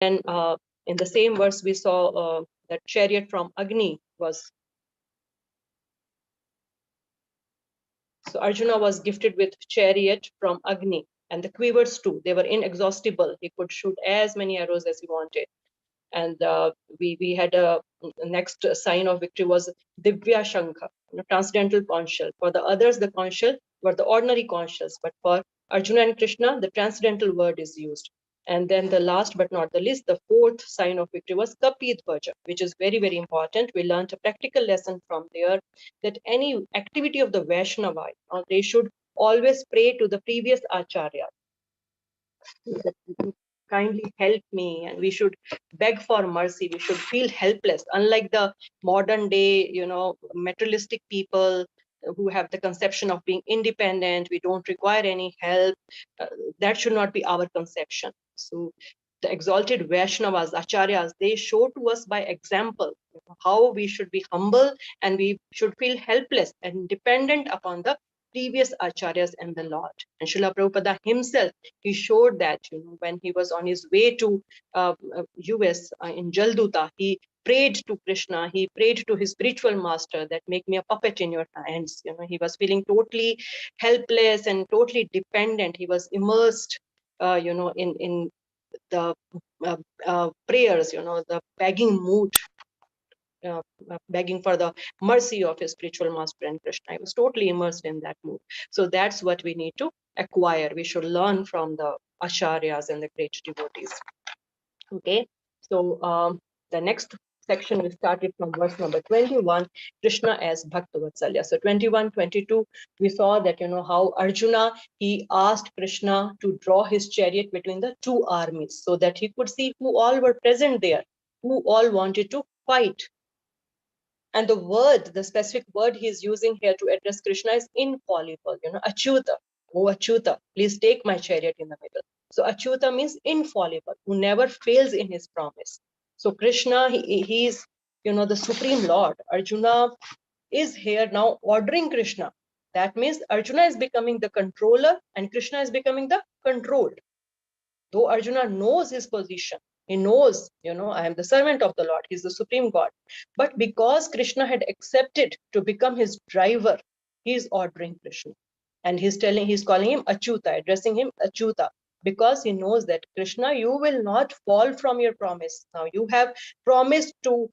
then in the same verse, we saw that chariot from Agni was. So Arjuna was gifted with chariot from Agni, and the quivers too. They were inexhaustible. He could shoot as many arrows as he wanted. And we had a next sign of victory was Divya Shankha, transcendental conch shell. For the others, the conch shell were the ordinary conch shells, but for Arjuna and Krishna, the transcendental word is used. And then the last but not the least, the fourth sign of victory was Kapit Bhaja, which is very, very important. We learned a practical lesson from there that any activity of the Vaishnava, they should always pray to the previous Acharya. Kindly help me, and we should beg for mercy. We should feel helpless, unlike the modern day, materialistic people who have the conception of being independent. We don't require any help. That should not be our conception. So the exalted Vaishnavas, Acharyas, they show to us by example how we should be humble, and we should feel helpless and dependent upon the previous acharyas and the Lord. And Srila Prabhupada himself, he showed that when he was on his way to US in Jalduta, he prayed to Krishna, he prayed to his spiritual master that make me a puppet in your hands. He was feeling totally helpless and totally dependent. He was immersed in the prayers, the begging mood, begging for the mercy of his spiritual master and Krishna. I was totally immersed in that mood. So that's what we need to acquire. We should learn from the acharyas and the great devotees. Okay, so the next section we started from verse number 21, Krishna as Bhaktavatsala. So 21, 22, we saw that how Arjuna, he asked Krishna to draw his chariot between the two armies so that he could see who all were present there, who all wanted to fight. And the specific word he is using here to address Krishna is infallible, Achyuta. Oh, Achyuta, please take my chariot in the middle. So Achyuta means infallible, who never fails in his promise. So Krishna, he is, the Supreme Lord. Arjuna is here now ordering Krishna. That means Arjuna is becoming the controller and Krishna is becoming the controlled. Though Arjuna knows his position, he knows, I am the servant of the Lord, he's the supreme God. But because Krishna had accepted to become his driver, he is ordering Krishna. And he's calling him Achyuta, addressing him Achyuta, because he knows that Krishna, you will not fall from your promise. Now you have promised to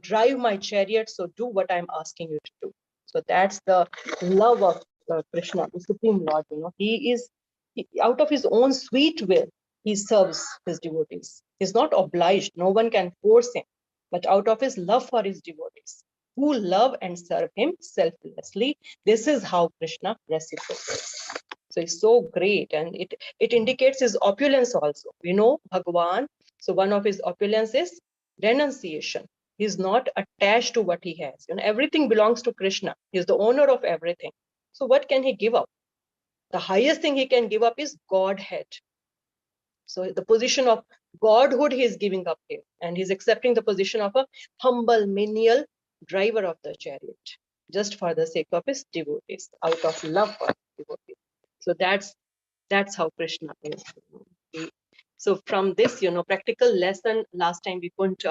drive my chariot, so do what I'm asking you to do. So that's the love of Krishna, the supreme Lord. He out of his own sweet will, he serves his devotees. He's not obliged. No one can force him. But out of his love for his devotees, who love and serve him selflessly, this is how Krishna reciprocates. So it's so great. And it indicates his opulence also. We know Bhagavan. So one of his opulence is renunciation. He's not attached to what he has. Everything belongs to Krishna. He's the owner of everything. So what can he give up? The highest thing he can give up is Godhead. So the position of godhood he is giving up here, and he's accepting the position of a humble menial driver of the chariot, just for the sake of his devotees, out of love for devotees. So that's how Krishna is. So from this, practical lesson, last time we couldn't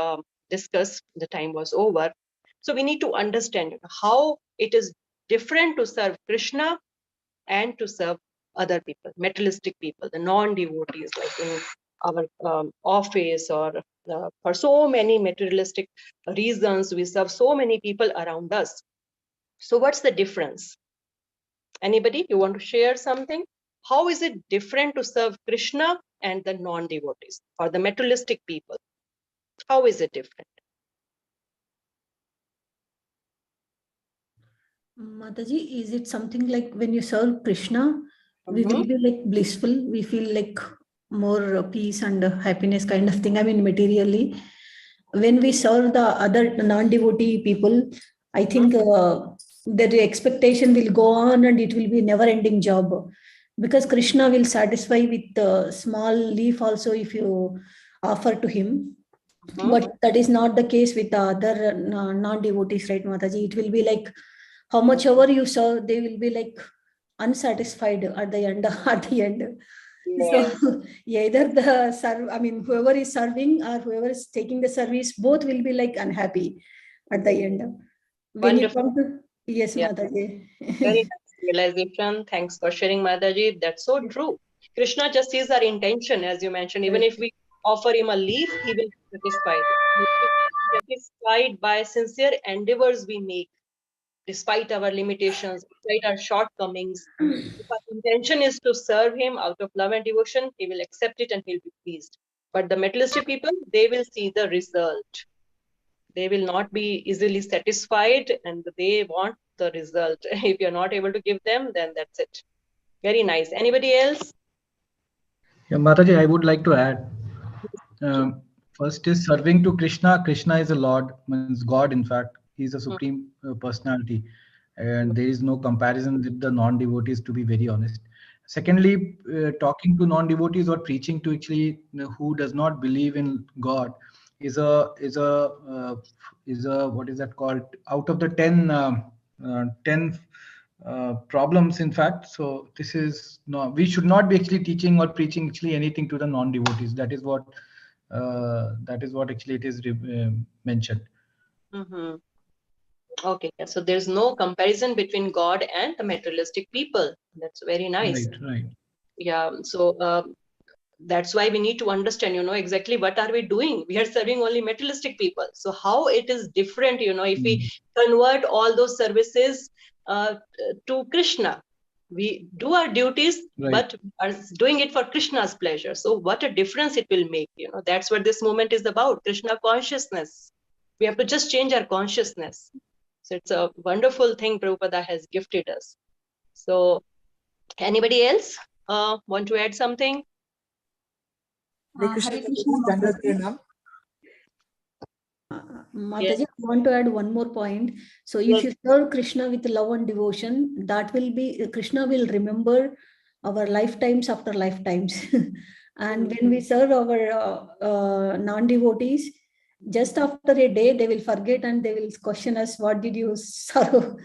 discuss, the time was over. So we need to understand how it is different to serve Krishna and to serve other people, materialistic people, the non-devotees, like in our office, or for so many materialistic reasons, we serve so many people around us. So what's the difference? Anybody, you want to share something? How is it different to serve Krishna and the non-devotees or the materialistic people? How is it different? Mataji, is it something like when you serve Krishna, we will be like blissful, we feel like more peace and happiness kind of thing, I mean materially. When we serve the other non-devotee people, I think that the expectation will go on and it will be never-ending job, because Krishna will satisfy with the small leaf also if you offer to him. But that is not the case with the other non-devotees, right, Mataji? It will be like how much ever you serve, they will be like unsatisfied at the end. Yes. So either whoever is serving or whoever is taking the service, both will be like unhappy at the end. When you Wonderful. come to, yes, Yeah. Mataji. Very nice realization. Thanks for sharing, Mataji. That's so true. Krishna just sees our intention, as you mentioned. Even if we offer him a leaf, he will be satisfied. He will be satisfied by sincere endeavors we make, despite our limitations, despite our shortcomings. If our intention is to serve him out of love and devotion, he will accept it and he'll be pleased. But the materialistic people, they will see the result. They will not be easily satisfied and they want the result. If you're not able to give them, then that's it. Very nice. Anybody else? Yeah, Mataji, I would like to add. First is serving to Krishna. Krishna is a Lord, means God. In fact, He is a supreme personality, and there is no comparison with the non-devotees. To be very honest. Secondly, talking to non-devotees or preaching to actually who does not believe in God is a what is that called? Out of the 10 problems, in fact. So this is no, we should not be actually teaching or preaching actually anything to the non-devotees. That is what actually it is mentioned. Mm-hmm. Okay, yeah. So there's no comparison between God and the materialistic people. That's very nice. Right, right. Yeah. So that's why we need to understand, exactly what are we doing. We are serving only materialistic people. So how it is different, if we convert all those services to Krishna. We do our duties, Right. but are doing it for Krishna's pleasure. So what a difference it will make. That's what this moment is about. Krishna consciousness. We have to just change our consciousness. So it's a wonderful thing Prabhupada has gifted us. So anybody else want to add something? Hare Krishna, Dandavat Pranam. Mataji, I want to add one more point. So if you serve Krishna with love and devotion, that will be, Krishna will remember our lifetimes after lifetimes. And when we serve our non-devotees, just after a day, they will forget and they will question us, what did you serve?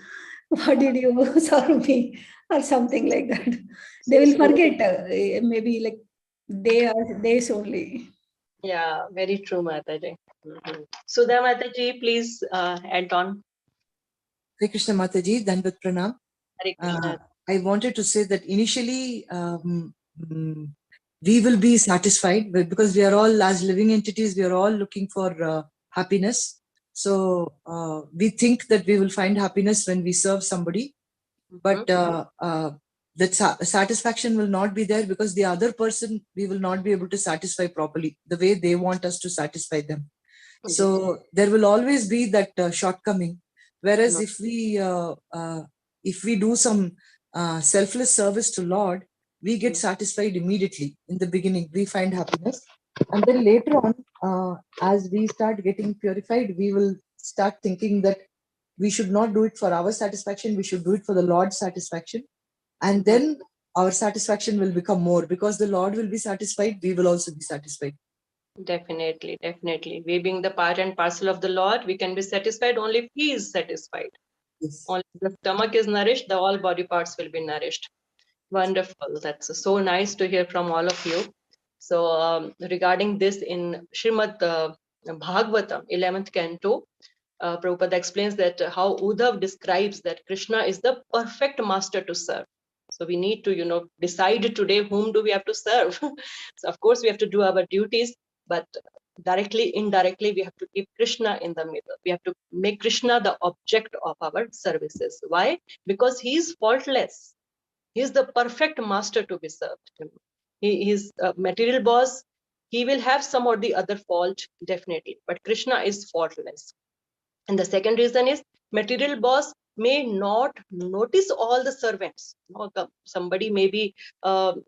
What did you serve me? Or something like that. They will forget, maybe like days only. Yeah, very true, Mataji. Mm-hmm. Sudha Mataji, please add on. Hare Krishna Mataji, Dandavat Pranam. Hare Krishna. I wanted to say that initially we will be satisfied because we are all, as living entities, we are all looking for happiness. So we think that we will find happiness when we serve somebody, but that satisfaction will not be there because the other person, we will not be able to satisfy properly the way they want us to satisfy them. So there will always be that shortcoming. Whereas if we do some selfless service to Lord, we get satisfied immediately. In the beginning, we find happiness, and then later on, as we start getting purified, we will start thinking that we should not do it for our satisfaction. We should do it for the Lord's satisfaction, and then our satisfaction will become more because the Lord will be satisfied. We will also be satisfied. Definitely, definitely. We being the part and parcel of the Lord, we can be satisfied only if He is satisfied. Yes. Only if the stomach is nourished, the all body parts will be nourished. Wonderful. That's so nice to hear from all of you. So regarding this in Srimad Bhagavatam, 11th canto, Prabhupada explains that how Uddhav describes that Krishna is the perfect master to serve. So we need to, decide today whom do we have to serve. So of course we have to do our duties, but directly, indirectly, we have to keep Krishna in the middle. We have to make Krishna the object of our services. Why? Because he is faultless. He is the perfect master to be served. He is a material boss. He will have some or the other fault, definitely, but Krishna is faultless. And the second reason is material boss may not notice all the servants. Somebody may be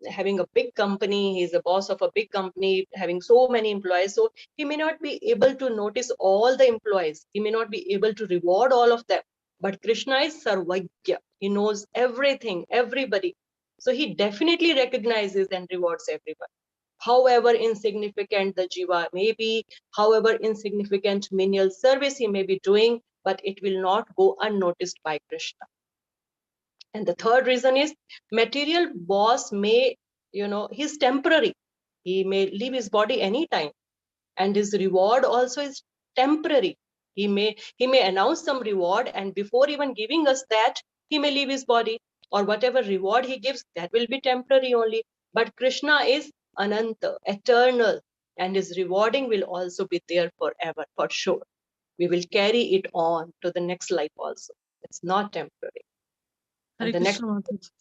having a big company, he's a boss of a big company, having so many employees. So he may not be able to notice all the employees. He may not be able to reward all of them. But Krishna is Sarvagya. He knows everything, everybody. So he definitely recognizes and rewards everyone. However insignificant the jiva may be, however insignificant menial service he may be doing, but it will not go unnoticed by Krishna. And the third reason is material boss may he's temporary. He may leave his body anytime, and his reward also is temporary. He may announce some reward, and before even giving us that, he may leave his body, or whatever reward he gives, that will be temporary only. But Krishna is Ananta, eternal, and his rewarding will also be there forever, for sure. We will carry it on to the next life also. It's not temporary. Hare And the next, Krishna Mataji.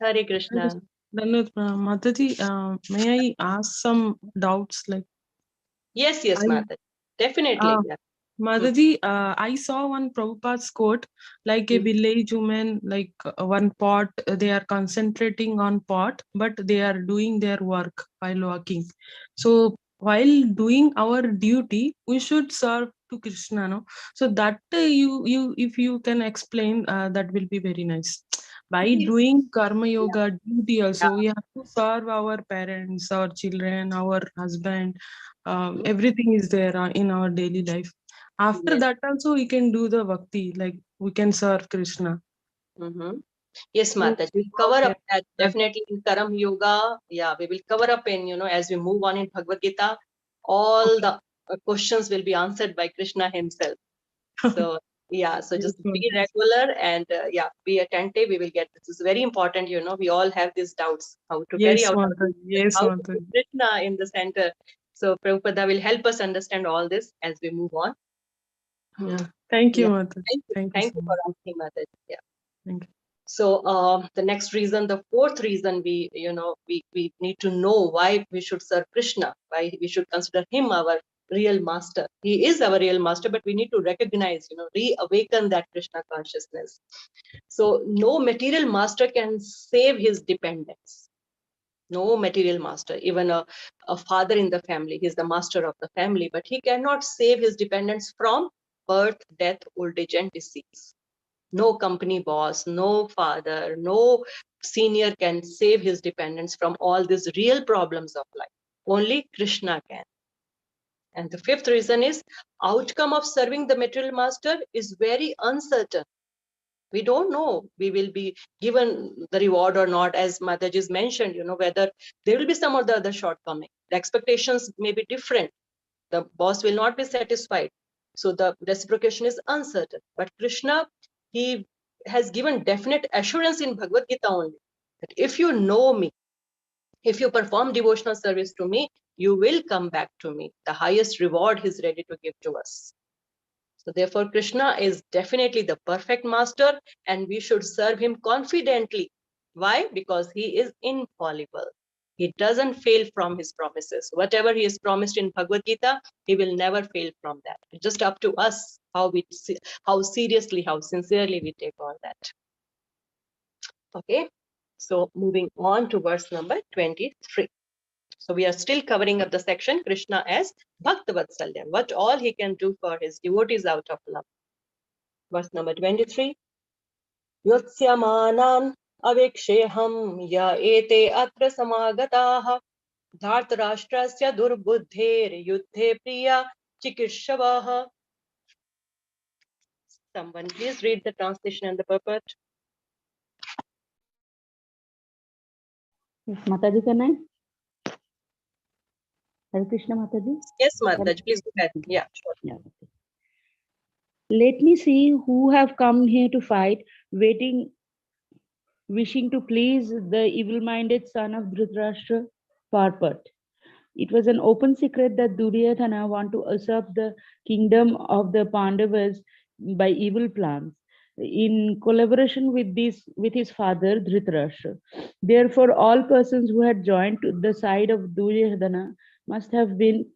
Hare Krishna. Mataji, may I ask some doubts? Like, Yes, Mataji. Definitely. Yeah. Mataji, I saw one Prabhupada's quote, like a village woman, like one pot, they are concentrating on pot, but they are doing their work while working. So while doing our duty, we should serve to Krishna, no? So that you if you can explain, that will be very nice. By doing karma yoga duty also, we have to serve our parents, our children, our husband. Everything is there in our daily life. After that also we can do the bhakti, like we can serve Krishna. Yes, Mataji, we'll cover up that definitely in Karam Yoga. Yeah, we will cover up in, as we move on in Bhagavad Gita, all the questions will be answered by Krishna himself. So, yeah, so just be regular and be attentive. We will get this. Is very important, we all have these doubts, how to carry out, how to put Krishna in the center. So, Prabhupada will help us understand all this as we move on. Yeah, thank you, Mataji. Thank you for asking, Mataji. Yeah. Thank you. So the next reason, the fourth reason, we need to know why we should serve Krishna, why we should consider him our real master. He is our real master, but we need to recognize, reawaken that Krishna consciousness. So no material master can save his dependents. No material master, even a father in the family, he's the master of the family, but he cannot save his dependents from birth, death, old age, and disease. No company boss, no father, no senior can save his dependents from all these real problems of life. Only Krishna can. And the fifth reason is outcome of serving the material master is very uncertain. We don't know we will be given the reward or not, as Mataji's mentioned, whether there will be some or the other shortcoming. The expectations may be different. The boss will not be satisfied. So the reciprocation is uncertain. But Krishna, he has given definite assurance in Bhagavad Gita only, that if you know me, if you perform devotional service to me, you will come back to me. The highest reward he's ready to give to us. So therefore, Krishna is definitely the perfect master, and we should serve him confidently. Why? Because he is infallible. He doesn't fail from his promises. Whatever he has promised in Bhagavad Gita, he will never fail from that. It's just up to us how seriously, how sincerely we take all that. Okay. So moving on to verse number 23. So we are still covering up the section Krishna as Bhaktavatsalya, what all he can do for his devotees out of love. Verse number 23. Yotsyamanam aveksheham ya ete atra samagataha dhartarashtrasya durbuddher yuddhe priya chikishavaha. Someone please read the translation and the purport. Yes, Mataji, can I? Hare Krishna, Mataji. Yes, Mataji, please go ahead. Yeah, sure. Yeah, okay. Let me see who have come here to fight, wishing to please the evil-minded son of Dhritarashtra, Parpat. It was an open secret that Duryodhana wanted to usurp the kingdom of the Pandavas by evil plans, in collaboration with his father Dhritarashtra. Therefore, all persons who had joined to the side of Duryodhana must have been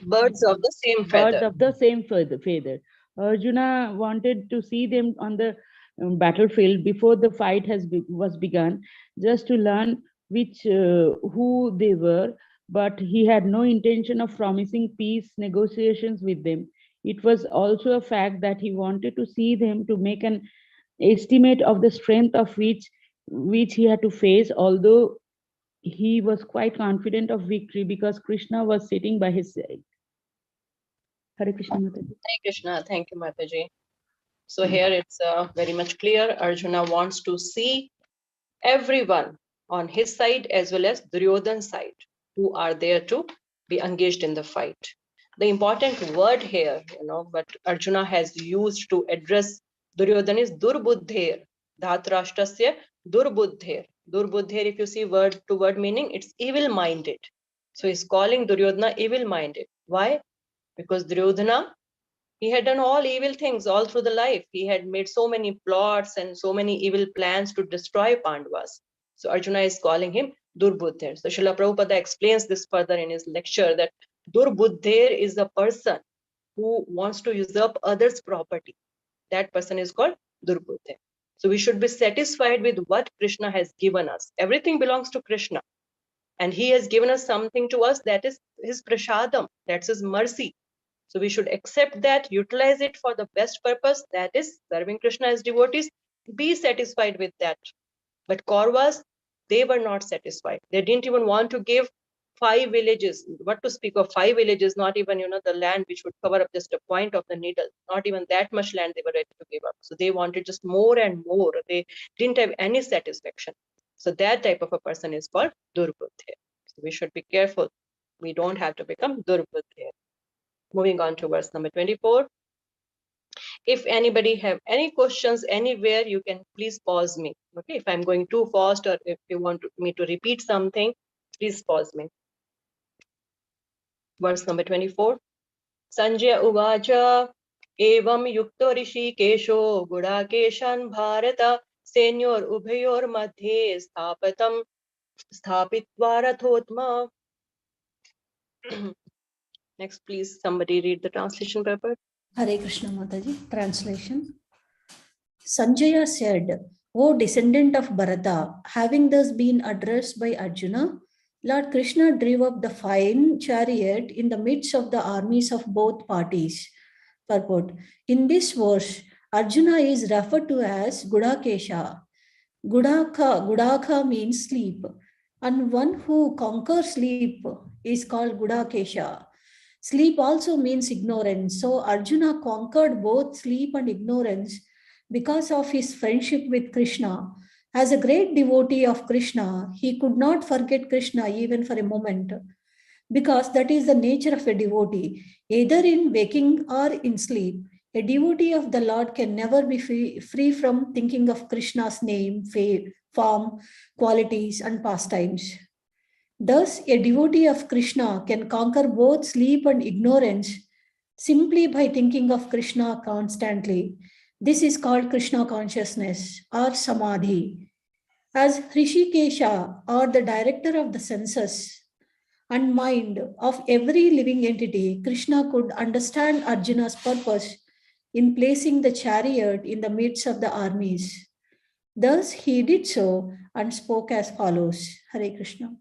Birds of the same feather. Birds of the same feather. Arjuna wanted to see them on the battlefield before the fight was begun, just to learn who they were, but he had no intention of promising peace negotiations with them. It was also a fact that he wanted to see them to make an estimate of the strength of which he had to face, although he was quite confident of victory because Krishna was sitting by his side. Hare Krishna, Mataji. Hare Krishna. Thank you, Mataji. So here it's very much clear. Arjuna wants to see everyone on his side as well as Duryodhan's side who are there to be engaged in the fight. The important word here, what Arjuna has used to address Duryodhan is Durbuddher. Dhatrashtrasya Durbuddher. Durbuddher, if you see word to word meaning, it's evil-minded. So he's calling Duryodhana evil-minded. Why? Because Duryodhana, he had done all evil things all through the life. He had made so many plots and so many evil plans to destroy Pandavas. So Arjuna is calling him Durbuddher. So Srila Prabhupada explains this further in his lecture that Durbuddher is a person who wants to usurp others' property. That person is called Durbuddher. So we should be satisfied with what Krishna has given us. Everything belongs to Krishna. And he has given us something to us that is his prashadam, that's his mercy. So we should accept that, utilize it for the best purpose, that is serving Krishna as devotees. Be satisfied with that. But Kauravas, they were not satisfied. They didn't even want to give 5 villages. What to speak of 5 villages, not even, the land which would cover up just a point of the needle. Not even that much land they were ready to give up. So they wanted just more and more. They didn't have any satisfaction. So that type of a person is called Durbuddha. So we should be careful. We don't have to become Durbuddha. Moving on to verse number 24. If anybody have any questions anywhere, you can please pause me. Okay, if I'm going too fast or if you want me to repeat something, please pause me. Verse number 24. Sanjaya Uvacha Evam Yukto Rishikesho Gudakeshan Bharata Senyor Ubhayor Madhye Sthapatam Sthapitva Rathotma. Next, please, somebody read the translation paper. Hare Krishna Mataji. Translation. Sanjaya said, O descendant of Bharata, having thus been addressed by Arjuna, Lord Krishna drove up the fine chariot in the midst of the armies of both parties. Purport. In this verse, Arjuna is referred to as Gudakesha. Gudaka means sleep, and one who conquers sleep is called Gudakesha. Sleep also means ignorance. So Arjuna conquered both sleep and ignorance because of his friendship with Krishna. As a great devotee of Krishna, he could not forget Krishna even for a moment, because that is the nature of a devotee. Either in waking or in sleep, a devotee of the Lord can never be free from thinking of Krishna's name, form, qualities, and pastimes. Thus, a devotee of Krishna can conquer both sleep and ignorance simply by thinking of Krishna constantly. This is called Krishna consciousness or samadhi. As Hrishikesha, or the director of the senses and mind of every living entity, Krishna could understand Arjuna's purpose in placing the chariot in the midst of the armies. Thus, he did so and spoke as follows. Hare Krishna.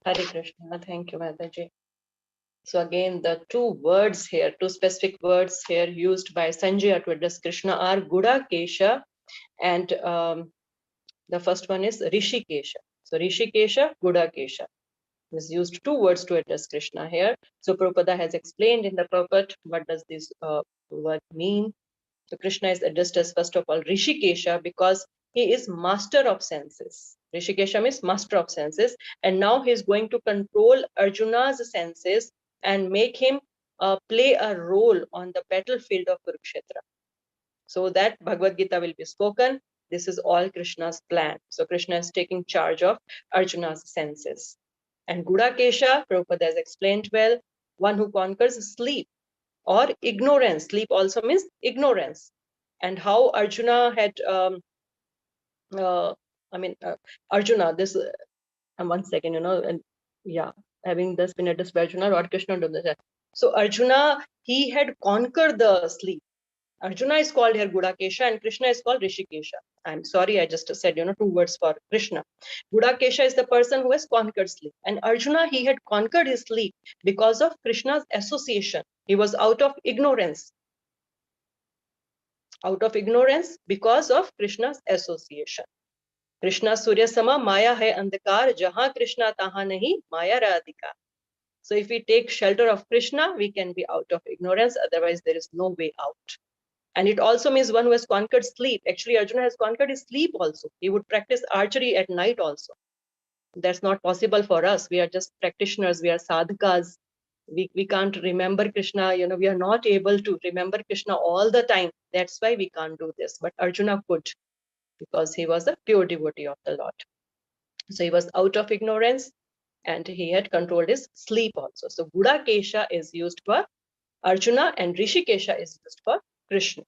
Hare Krishna. Thank you, Mataji. So again, the two specific words here used by Sanjaya to address Krishna are Gudakesha, and the first one is Rishikesha. So Rishikesha, Gudakesha. Is used 2 words to address Krishna here. So Prabhupada has explained in the purport what does this word mean. So Krishna is addressed as first of all Rishikesha because he is master of senses. Rishikesha means master of senses, and now he is going to control Arjuna's senses and make him play a role on the battlefield of Kurukṣetra. So that Bhagavad Gita will be spoken. This is all Krishna's plan. So Krishna is taking charge of Arjuna's senses. And Gudakesha, Prabhupada has explained well, one who conquers sleep or ignorance. Sleep also means ignorance. And how Arjuna had, Arjuna, this, 1 second, and yeah, having thus been addressed by Arjuna, Lord Krishna did that. So Arjuna, he had conquered the sleep. Arjuna is called here Gudakesha and Krishna is called Rishikesha. I'm sorry, I just said, 2 words for Krishna. Gudakesha is the person who has conquered sleep. And Arjuna, he had conquered his sleep because of Krishna's association. He was out of ignorance. Out of ignorance because of Krishna's association. Krishna Surya Sama Maya hai andhakar, jahan Krishna tahan nahi Maya radhika. So if we take shelter of Krishna, we can be out of ignorance. Otherwise, there is no way out. And it also means one who has conquered sleep. Actually, Arjuna has conquered his sleep also. He would practice archery at night also. That's not possible for us. We are just practitioners. We are sadhakas. We can't remember Krishna. We are not able to remember Krishna all the time. That's why we can't do this. But Arjuna could, because he was a pure devotee of the Lord. So he was out of ignorance, and he had controlled his sleep also. So Gudakesha is used for Arjuna and Rishikesha is used for Krishna.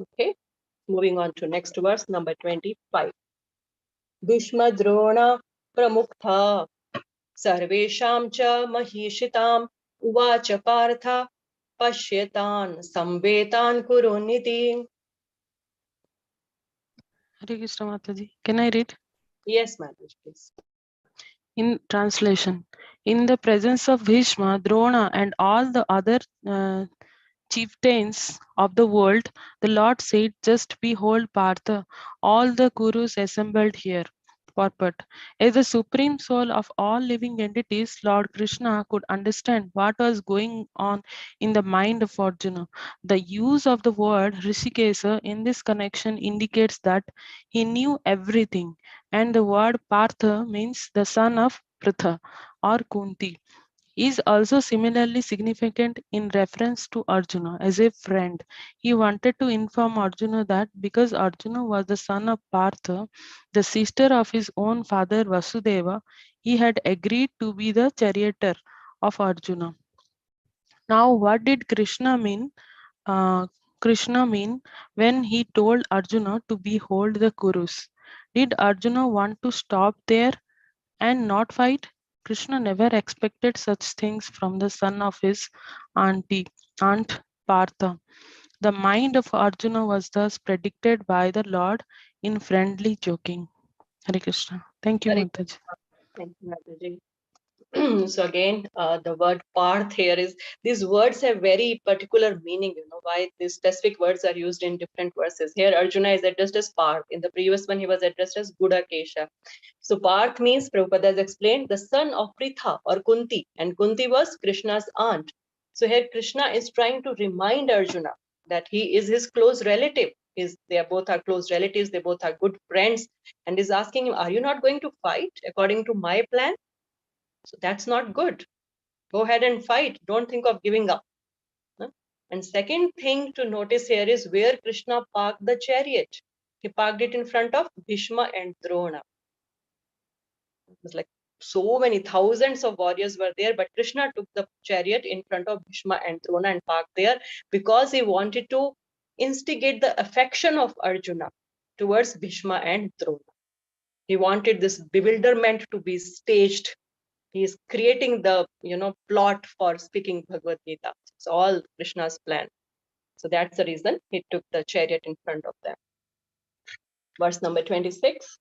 Okay, moving on to next verse, number 25. Bhishma Drona Pramukha Sarvesham cha Mahishitam Uvacha Partha Pashyetan Samvetan Kuruniti. Hare Krishna Mataji. Can I read? Yes, Mataji, please. In translation, in the presence of Bhishma, Drona, and all the other chieftains of the world, the Lord said, just behold Partha, all the Kurus assembled here. Purport. As the supreme soul of all living entities, Lord Krishna could understand what was going on in the mind of Arjuna. The use of the word Rishikesa in this connection indicates that he knew everything, and the word Partha means the son of Pritha or Kunti. Is also similarly significant in reference to Arjuna as a friend. He wanted to inform Arjuna that because Arjuna was the son of Partha, the sister of his own father Vasudeva, he had agreed to be the charioteer of Arjuna. Now, what did Krishna mean? Krishna mean when he told Arjuna to behold the Kurus? Did Arjuna want to stop there and not fight? Krishna never expected such things from the son of his Aunt Partha. The mind of Arjuna was thus predicted by the Lord in friendly joking. Hare Krishna. Thank you, Hare Mataji. Thank you, Mataji. So again, the word Parth here is, these words have very particular meaning, why these specific words are used in different verses. Here Arjuna is addressed as Parth. In the previous one, he was addressed as Gudakesha. So Parth means, Prabhupada has explained, the son of Pritha or Kunti, and Kunti was Krishna's aunt. So here Krishna is trying to remind Arjuna that he is his close relative. They both are close relatives, they both are good friends, and is asking him, are you not going to fight according to my plan? So that's not good. Go ahead and fight. Don't think of giving up. And second thing to notice here is where Krishna parked the chariot. He parked it in front of Bhishma and Drona. It was like so many thousands of warriors were there, but Krishna took the chariot in front of Bhishma and Drona and parked there because he wanted to instigate the affection of Arjuna towards Bhishma and Drona. He wanted this bewilderment to be staged. He is creating the plot for speaking Bhagavad Gita. It's all Krishna's plan. So that's the reason he took the chariot in front of them. Verse number 26.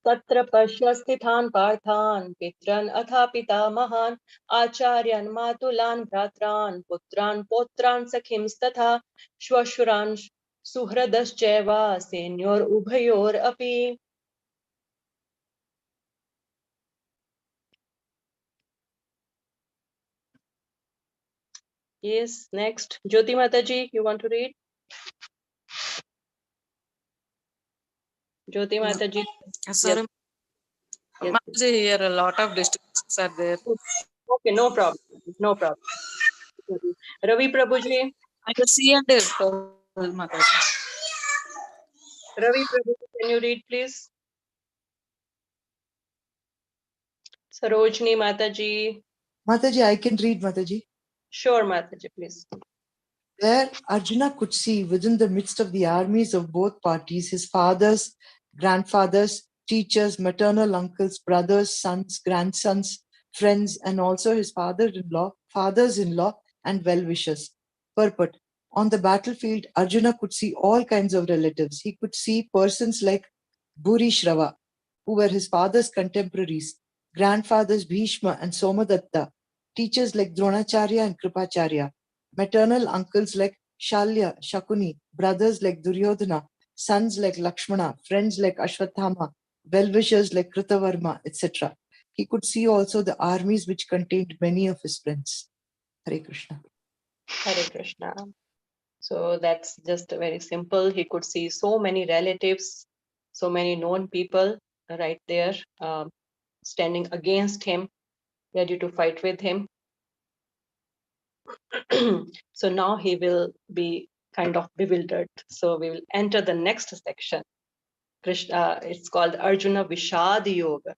Tatra pashya stithan parthan pitran atha pitamahan acharyan matulan bhratran putran potran sakhims tatha shwashuran suhradascheva senyor ubhayor api. Yes, next. Jyoti Mataji, you want to read? Jyoti Mataji. Sorry, Yes. Mataji, here a lot of disturbances are there. Okay, no problem. No problem. Ravi Prabhuji. I can see and tell Mataji. Ravi Prabhuji, can you read, please? Sarojini Mataji. Mataji, I can read, Mataji. Sure, Mataji, please. There, Arjuna could see within the midst of the armies of both parties his fathers, grandfathers, teachers, maternal uncles, brothers, sons, grandsons, friends, and also his fathers-in-law, and well-wishers. Purport. On the battlefield, Arjuna could see all kinds of relatives. He could see persons like Bhurishrava, who were his father's contemporaries, grandfathers Bhishma and Somadatta, teachers like Dronacharya and Kripacharya, maternal uncles like Shalya, Shakuni, brothers like Duryodhana, sons like Lakshmana, friends like Ashwathama, well-wishers like Kritavarma, etc. He could see also the armies which contained many of his friends. Hare Krishna. Hare Krishna. So that's just very simple. He could see so many relatives, so many known people right there, standing against him, ready to fight with him. So now he will be kind of bewildered. So we will enter the next section. Krishna, it's called Arjuna Vishad Yoga.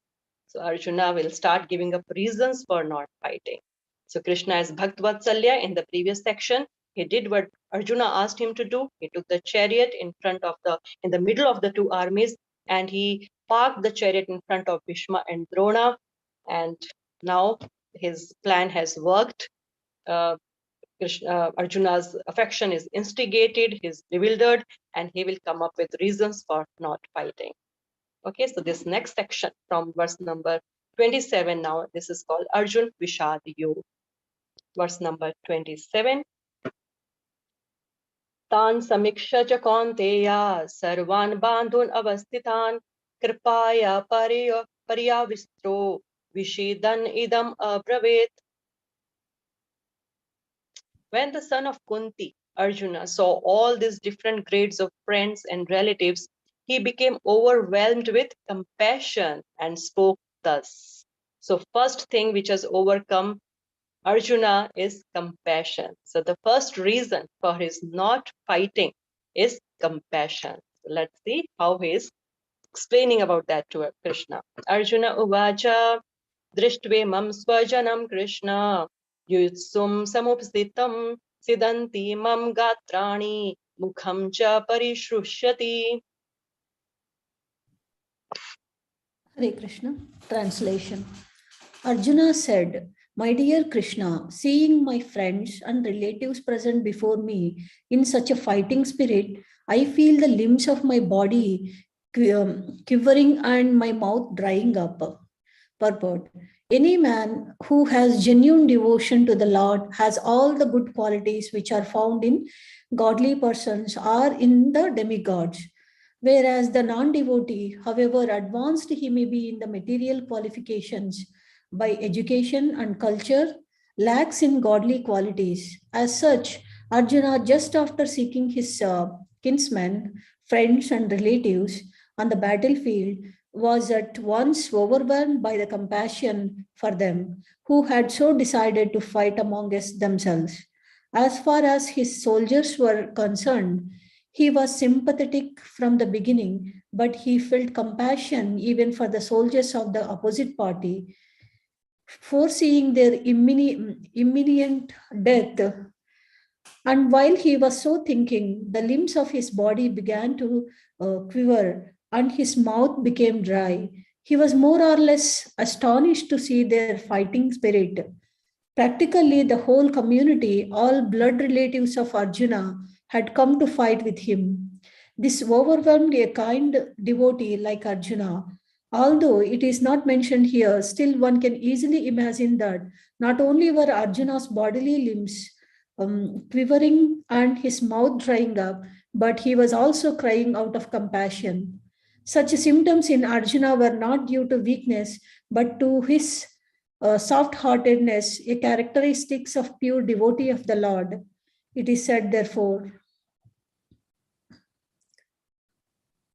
So Arjuna will start giving up reasons for not fighting. So Krishna is Bhakt Vatsalya. In the previous section, he did what Arjuna asked him to do. He took the chariot in the middle of the two armies, and he parked the chariot in front of Bhishma and Drona. And now his plan has worked. Arjuna's affection is instigated, he's bewildered, and he will come up with reasons for not fighting. Okay, so this next section from verse number 27 now, this is called Arjun Vishad Yoga. Verse number 27. Tan samiksha cha kaunteya sarvan bandhun avasthitan kripaya pariyavistro vishidan idam abravet. When the son of Kunti, Arjuna, saw all these different grades of friends and relatives, he became overwhelmed with compassion and spoke thus. So first thing which has overcome Arjuna is compassion. So the first reason for his not fighting is compassion. So let's see how he is explaining about that to Krishna. Arjuna uvacha drishtve mam swajanam Krishna yutsum samupsitam sidanti mam gatrani mukham cha parishrushati. Hare Krishna. Translation. Arjuna said, "My dear Krishna, seeing my friends and relatives present before me in such a fighting spirit, I feel the limbs of my body quivering and my mouth drying up." Purport. Any man who has genuine devotion to the Lord has all the good qualities which are found in godly persons or in the demigods. Whereas the non-devotee, however advanced he may be in the material qualifications by education and culture, lacks in godly qualities. As such, Arjuna, just after seeking his kinsmen, friends, and relatives on the battlefield, was at once overwhelmed by the compassion for them who had so decided to fight among themselves. As far as his soldiers were concerned, he was sympathetic from the beginning, but he felt compassion even for the soldiers of the opposite party, foreseeing their imminent death. And while he was so thinking, the limbs of his body began to quiver and his mouth became dry. He was more or less astonished to see their fighting spirit. Practically, the whole community, all blood relatives of Arjuna, had come to fight with him. This overwhelmed a kind devotee like Arjuna. Although it is not mentioned here, still one can easily imagine that not only were Arjuna's bodily limbs quivering and his mouth drying up, but he was also crying out of compassion. Such symptoms in Arjuna were not due to weakness, but to his soft-heartedness, a characteristic of pure devotee of the Lord. It is said, therefore,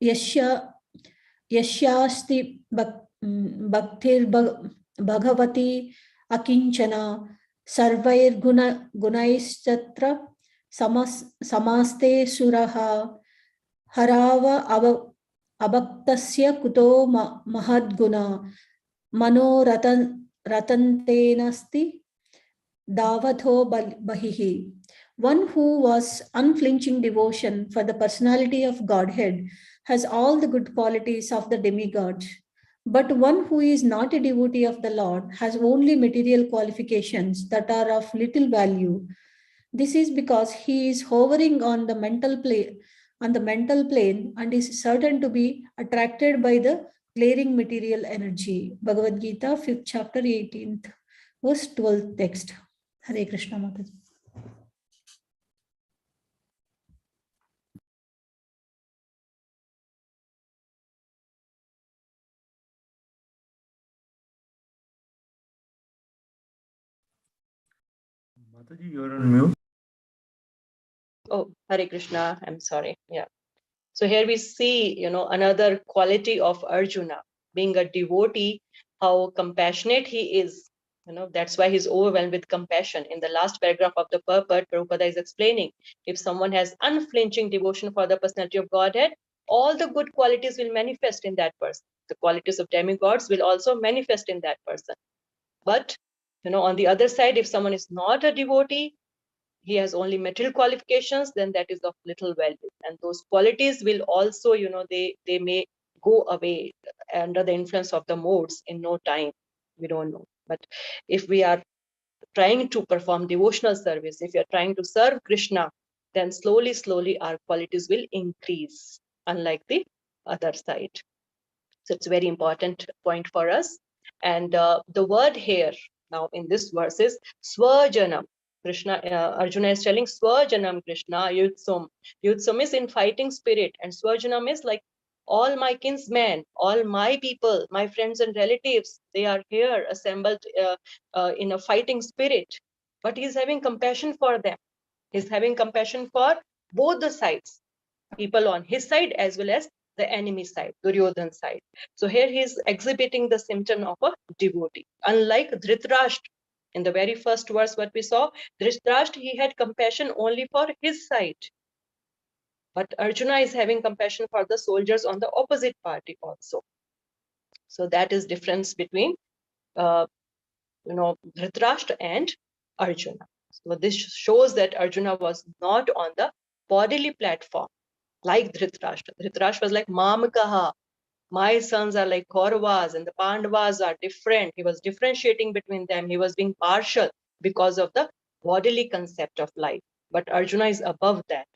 Yashya Yashyasti Bhaktir Bhagavati Akinchana Sarvair Gunaischatra Samaste Suraha Harava Abhaktasya Kuto Mahadguna Mano Ratantenasti Davatho Bahihi. One who was unflinching devotion for the personality of Godhead has all the good qualities of the demigods. But one who is not a devotee of the Lord has only material qualifications that are of little value. This is because he is hovering on the mental plane, and is certain to be attracted by the glaring material energy. Bhagavad Gita, 5th chapter, 18th verse, 12th text. Hare Krishna Mataji. Mataji, you're on mute. Oh, Hare Krishna, I'm sorry. Yeah. So here we see, another quality of Arjuna, being a devotee, how compassionate he is. That's why he's overwhelmed with compassion. In the last paragraph of the purport, Prabhupada is explaining, if someone has unflinching devotion for the personality of Godhead, all the good qualities will manifest in that person. The qualities of demigods will also manifest in that person. But, on the other side, if someone is not a devotee, he has only material qualifications, then that is of little value. And those qualities will also, they may go away under the influence of the modes in no time. We don't know. But if we are trying to perform devotional service, if you're trying to serve Krishna, then slowly, slowly our qualities will increase, unlike the other side. So it's a very important point for us. And the word here now in this verse is Swajanam. Arjuna is telling Swajanam Krishna Yutsum. Yutsum is in fighting spirit, and Swajanam is like all my kinsmen, all my people, my friends and relatives, they are here assembled in a fighting spirit. But he's having compassion for them. He's having compassion for both the sides, people on his side as well as the enemy side, Duryodhan's side. So here he is exhibiting the symptom of a devotee. Unlike Dhritarashtra, in the very first verse what we saw, Dhritarashtra, he had compassion only for his side. But Arjuna is having compassion for the soldiers on the opposite party also. So that is difference between Dhritarashtra and Arjuna. So this shows that Arjuna was not on the bodily platform like Dhritarashtra. Dhritarashtra was like Mamakaha. My sons are like Kauravas and the Pandavas are different. He was differentiating between them. He was being partial because of the bodily concept of life. But Arjuna is above that.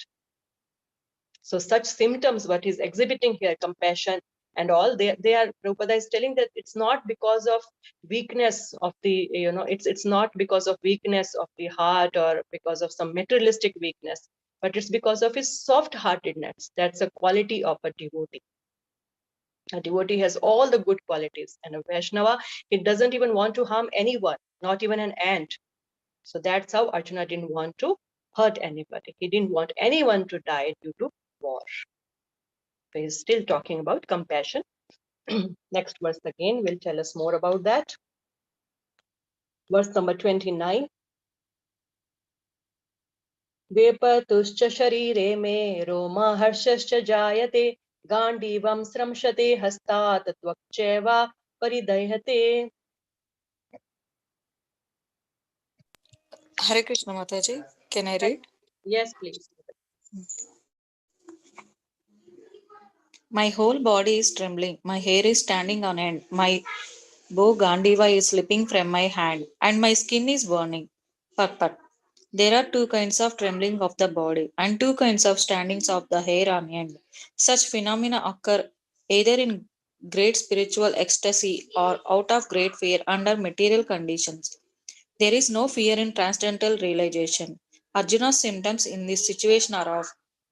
So such symptoms, what he's exhibiting here, compassion and all, they are, Prabhupada is telling that it's not because of weakness of the, it's not because of weakness of the heart or because of some materialistic weakness, but it's because of his soft-heartedness. That's a quality of a devotee. A devotee has all the good qualities, and a Vaishnava, he doesn't even want to harm anyone, not even an ant. So that's how Arjuna didn't want to hurt anybody. He didn't want anyone to die due to war. So he's still talking about compassion. Next verse again will tell us more about that. Verse number 29. Vepatuscha sharire me roma harshascha jayate gandivam sramshate hastat tvakcheva paridayate. Hare Krishna Mataji, can I read? Yes, please. My whole body is trembling. My hair is standing on end. My bow Gandiva is slipping from my hand, and my skin is burning. But there are two kinds of trembling of the body, and two kinds of standings of the hair on end. Such phenomena occur either in great spiritual ecstasy or out of great fear under material conditions. There is no fear in transcendental realization. Arjuna's symptoms in this situation are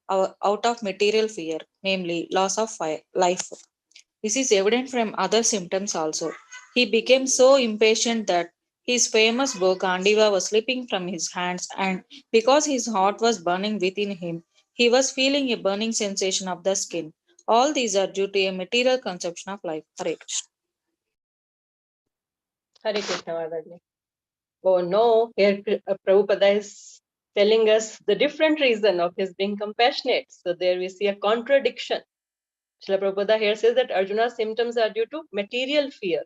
out of material fear, namely loss of life. This is evident from other symptoms also. He became so impatient that his famous bow Gandiva was slipping from his hands, and because his heart was burning within him, he was feeling a burning sensation of the skin. All these are due to a material conception of life. Hare Krishna. Hare Krishna Mataji. Oh no, here Prabhupada is telling us the different reason of his being compassionate. So there we see a contradiction. Srila Prabhupada here says that Arjuna's symptoms are due to material fear.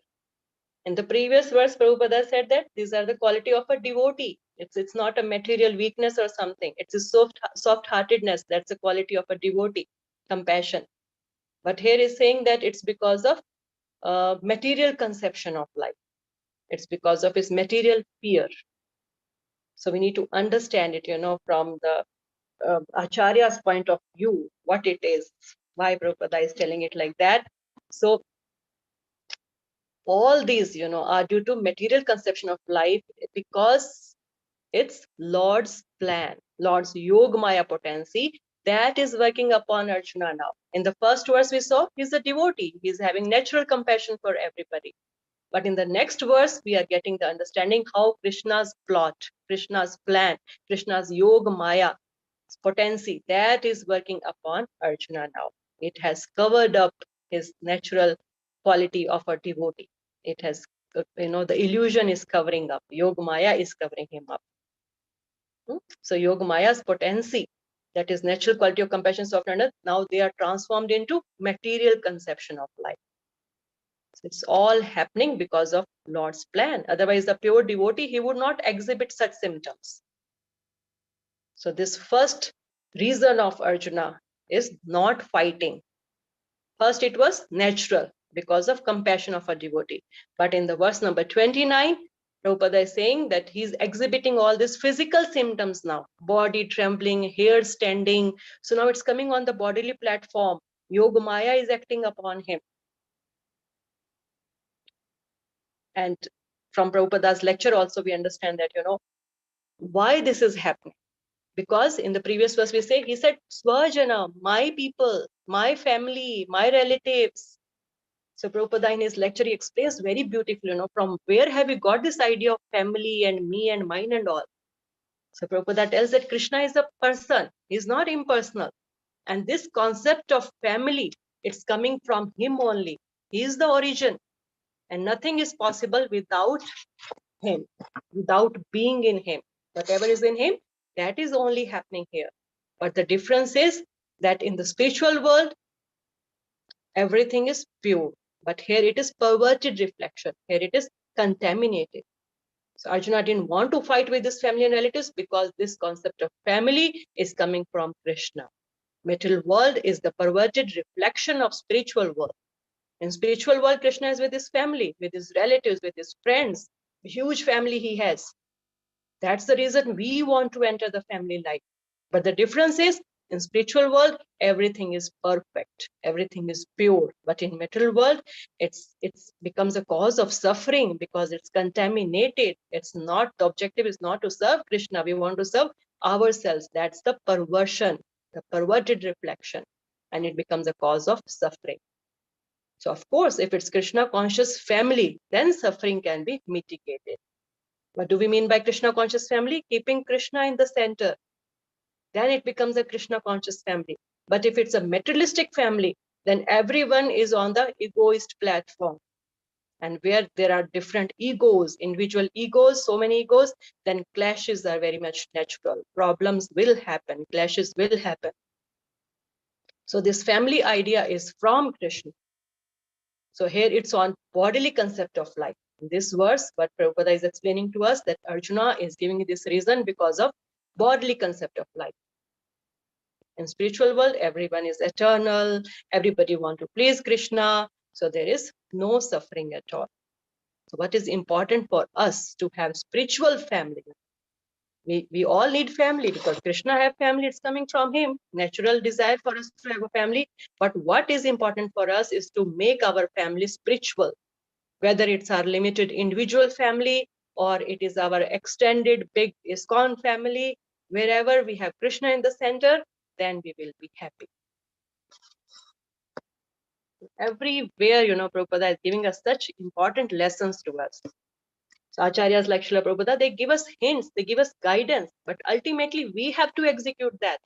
In the previous verse, Prabhupada said that these are the quality of a devotee. It's not a material weakness or something. It's a soft-heartedness. That's the quality of a devotee, compassion. But here is saying that it's because of material conception of life. It's because of his material fear. So we need to understand it, from the Acharya's point of view, what it is, why Prabhupada is telling it like that. So all these, are due to material conception of life because it's Lord's plan, Lord's Yogamaya potency that is working upon Arjuna now. In the first verse we saw, he's a devotee. He's having natural compassion for everybody. But in the next verse, we are getting the understanding how Krishna's plot, Krishna's plan, Krishna's Yogamaya potency that is working upon Arjuna now. It has covered up his natural quality of a devotee. It has, the illusion is covering up. Yoga Maya is covering him up. So Yoga Maya's potency, that is natural quality of compassion, softness, now they are transformed into material conception of life. So it's all happening because of Lord's plan. Otherwise, the pure devotee, he would not exhibit such symptoms. So this first reason of Arjuna is not fighting. First, it was natural because of compassion of a devotee. But in the verse number 29, Prabhupada is saying that he's exhibiting all these physical symptoms now. Body trembling, hair standing. So now it's coming on the bodily platform. Yoga Maya is acting upon him. And from Prabhupada's lecture also we understand that, why this is happening. Because in the previous verse we say, he said, Swajana, my people, my family, my relatives. So Prabhupada in his lecture, he explains very beautifully, from where have we got this idea of family and me and mine and all. So Prabhupada tells that Krishna is a person, he's not impersonal. And this concept of family, it's coming from him only. He is the origin. And nothing is possible without him, without being in him. Whatever is in him, that is only happening here. But the difference is that in the spiritual world, everything is pure. But here it is perverted reflection. Here it is contaminated. So Arjuna didn't want to fight with his family and relatives because this concept of family is coming from Krishna. Material world is the perverted reflection of spiritual world. In spiritual world, Krishna is with his family, with his relatives, with his friends. A huge family he has. That's the reason we want to enter the family life. But the difference is, in spiritual world, everything is perfect, everything is pure. But in material world, it's becomes a cause of suffering because it's contaminated. It's not, the objective is not to serve Krishna. We want to serve ourselves. That's the perversion, the perverted reflection, and it becomes a cause of suffering. So of course, if it's Krishna conscious family, then suffering can be mitigated. What do we mean by Krishna conscious family? Keeping Krishna in the center. Then it becomes a Krishna conscious family. But if it's a materialistic family, then everyone is on the egoist platform. And where there are different egos, individual egos, so many egos, then clashes are very much natural. Problems will happen, clashes will happen. So this family idea is from Krishna. So here it's on bodily concept of life. In this verse, what Prabhupada is explaining to us, that Arjuna is giving this reason because of bodily concept of life. In spiritual world, everyone is eternal, everybody wants to please Krishna, so there is no suffering at all. So what is important for us to have spiritual family? We all need family because Krishna have family, it's coming from him, natural desire for us to have a family. But what is important for us is to make our family spiritual, whether it's our limited individual family or it is our extended big ISKCON family. Wherever we have Krishna in the center, then we will be happy. Everywhere, Prabhupada is giving us such important lessons to us. So Acharyas like Srila Prabhupada, they give us hints, they give us guidance, but ultimately we have to execute that.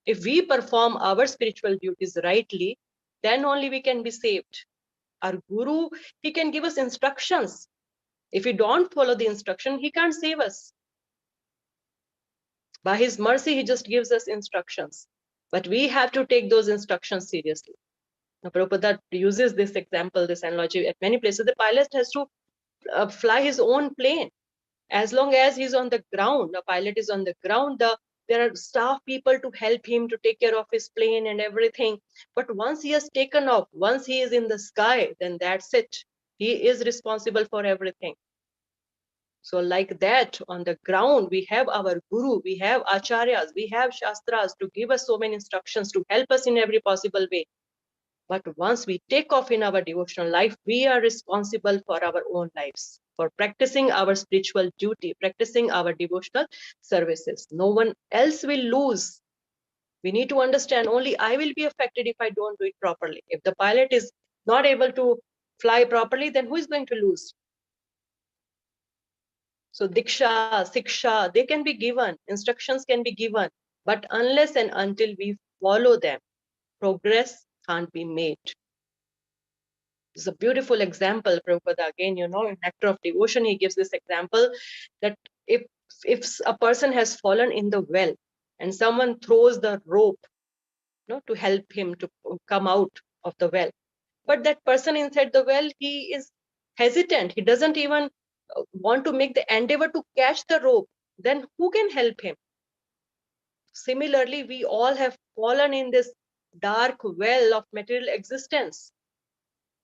If we perform our spiritual duties rightly, then only we can be saved. Our Guru, he can give us instructions. If we don't follow the instruction, he can't save us. By his mercy, he just gives us instructions. But we have to take those instructions seriously. Now, Prabhupada uses this example, this analogy at many places. The pilot has to fly his own plane. As long as he's on the ground, the pilot is on the ground, there are staff people to help him to take care of his plane and everything. But once he has taken off, once he is in the sky, then that's it. He is responsible for everything. So like that, on the ground, we have our Guru, we have Acharyas, we have Shastras to give us so many instructions, to help us in every possible way. But once we take off in our devotional life, we are responsible for our own lives, for practicing our spiritual duty, practicing our devotional services. No one else will lose. We need to understand only I will be affected if I don't do it properly. If the pilot is not able to fly properly, then who is going to lose? So Diksha, Siksha, they can be given, instructions can be given. But unless and until we follow them, progress can't be made. It's a beautiful example, Prabhupada, again, in Nectar of Devotion, he gives this example that if a person has fallen in the well and someone throws the rope, to help him to come out of the well, but that person inside the well, he is hesitant. He doesn't even want to make the endeavor to catch the rope. Then who can help him? Similarly, we all have fallen in this dark well of material existence.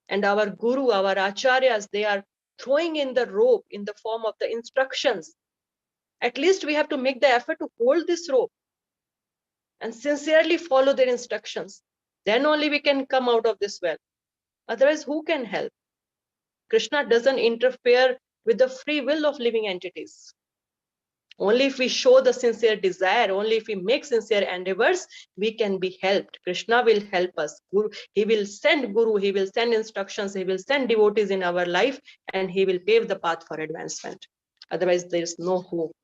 And our guru, our acharyas, they are throwing in the rope in the form of the instructions. At least we have to make the effort to hold this rope and sincerely follow their instructions. Then only we can come out of this well. Otherwise, who can help? Krishna doesn't interfere with the free will of living entities. Only if we show the sincere desire, only if we make sincere endeavors, we can be helped. Krishna will help us. He will send Guru, he will send instructions, he will send devotees in our life, and he will pave the path for advancement. Otherwise, there is no hope.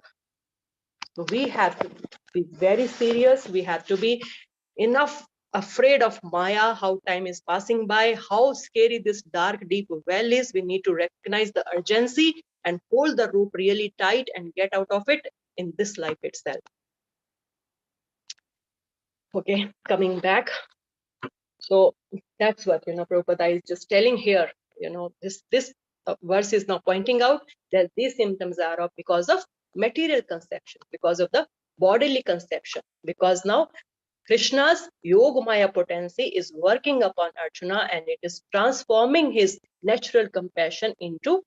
So we have to be very serious. We have to be enough afraid of Maya, how time is passing by, how scary this dark, deep well is. We need to recognize the urgency and hold the rope really tight and get out of it in this life itself. Okay, coming back. So that's what, Prabhupada is just telling here. This verse is now pointing out that these symptoms are of because of material conception, because of the bodily conception, because now Krishna's Yogamaya potency is working upon Arjuna and it is transforming his natural compassion into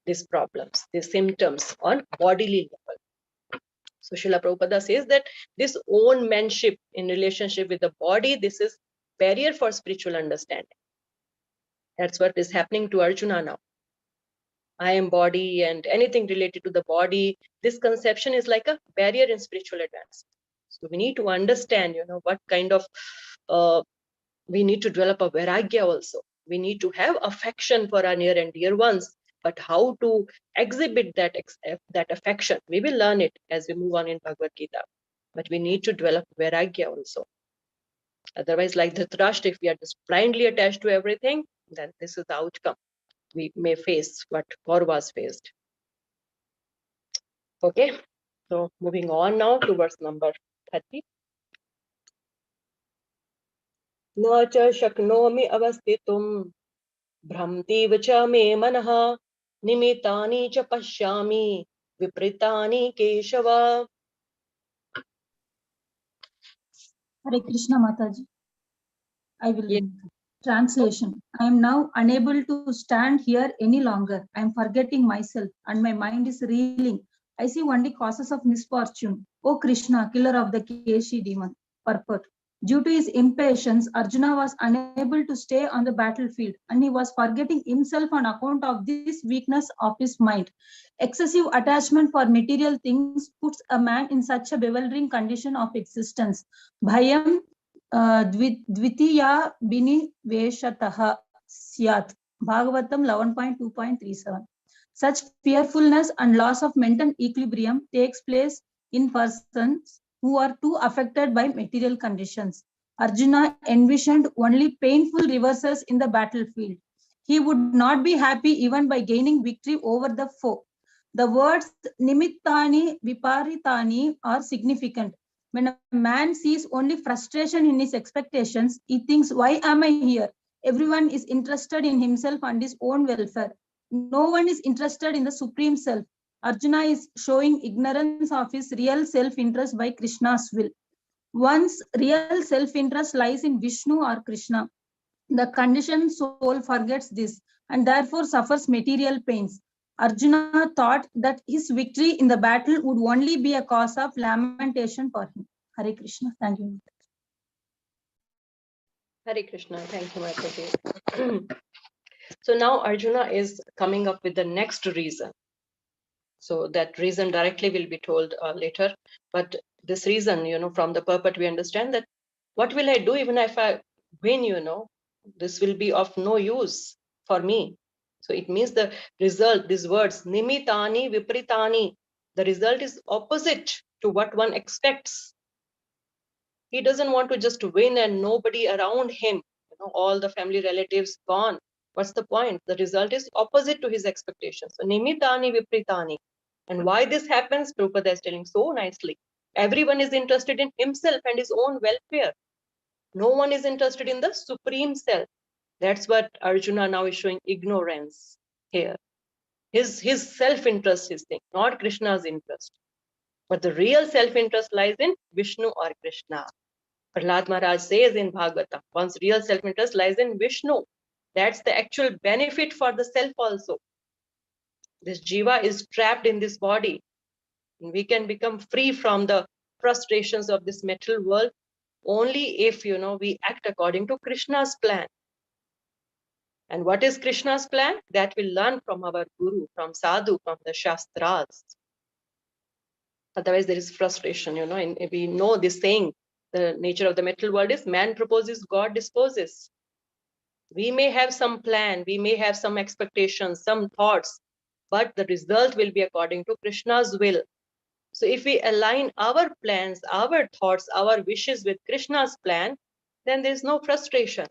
these problems, these symptoms on bodily level. So Srila Prabhupada says that this own manship in relationship with the body, this is barrier for spiritual understanding. That's what is happening to Arjuna now. I am body and anything related to the body. This conception is like a barrier in spiritual advance. So we need to understand, what kind of, we need to develop a vairagya also. We need to have affection for our near and dear ones, but how to exhibit that affection, we will learn it as we move on in Bhagavad Gita. But we need to develop vairagya also. Otherwise, like Dhritarashtra, if we are just blindly attached to everything, then this is the outcome. We may face what Kauravas faced. Okay, so moving on now to verse number 30. Na cha shaknomi avastitum bhramti cha me manaha nimitani cha pashyami vipritani keshava. Hare Krishna Mataji. I will Yes. translation. I am now unable to stand here any longer. I am forgetting myself and my mind is reeling. I see only causes of misfortune. O Krishna, killer of the Keshi demon. Purport. Due to his impatience, Arjuna was unable to stay on the battlefield and he was forgetting himself on account of this weakness of his mind. Excessive attachment for material things puts a man in such a bewildering condition of existence. Bhayam Dvitiya Biniveshataha Syat. Bhagavatam 11.2.37. Such fearfulness and loss of mental equilibrium takes place in persons who are too affected by material conditions. Arjuna envisioned only painful reverses in the battlefield. He would not be happy even by gaining victory over the foe. The words nimittani viparitani are significant. When a man sees only frustration in his expectations, he thinks, why am I here? Everyone is interested in himself and his own welfare. No one is interested in the Supreme Self. Arjuna is showing ignorance of his real self-interest by Krishna's will. One's real self-interest lies in Vishnu or Krishna. The conditioned soul forgets this and therefore suffers material pains. Arjuna thought that his victory in the battle would only be a cause of lamentation for him. Hare Krishna. Thank you. Hare Krishna. Thank you, Mataji. So now Arjuna is coming up with the next reason. So that reason directly will be told later. But this reason, from the purport, we understand that what will I do even if I win, this will be of no use for me. So it means the result, these words, nimitani vipritani, the result is opposite to what one expects. He doesn't want to just win and nobody around him, all the family relatives gone. What's the point? The result is opposite to his expectations. So nimitani vipritani. And why this happens, Prabhupada is telling so nicely. Everyone is interested in himself and his own welfare. No one is interested in the supreme self. That's what Arjuna now is showing ignorance here. His self-interest is thing, not Krishna's interest. But the real self-interest lies in Vishnu or Krishna. Prahlad Maharaj says in Bhagavatam, one's real self-interest lies in Vishnu. That's the actual benefit for the self also. This jiva is trapped in this body. And we can become free from the frustrations of this material world only if, we act according to Krishna's plan. And what is Krishna's plan? That we learn from our guru, from sadhu, from the shastras. Otherwise, there is frustration, and we know this saying, the nature of the material world is man proposes, God disposes. We may have some plan, we may have some expectations, some thoughts, but the result will be according to Krishna's will. So if we align our plans, our thoughts, our wishes with Krishna's plan, then there's no frustration.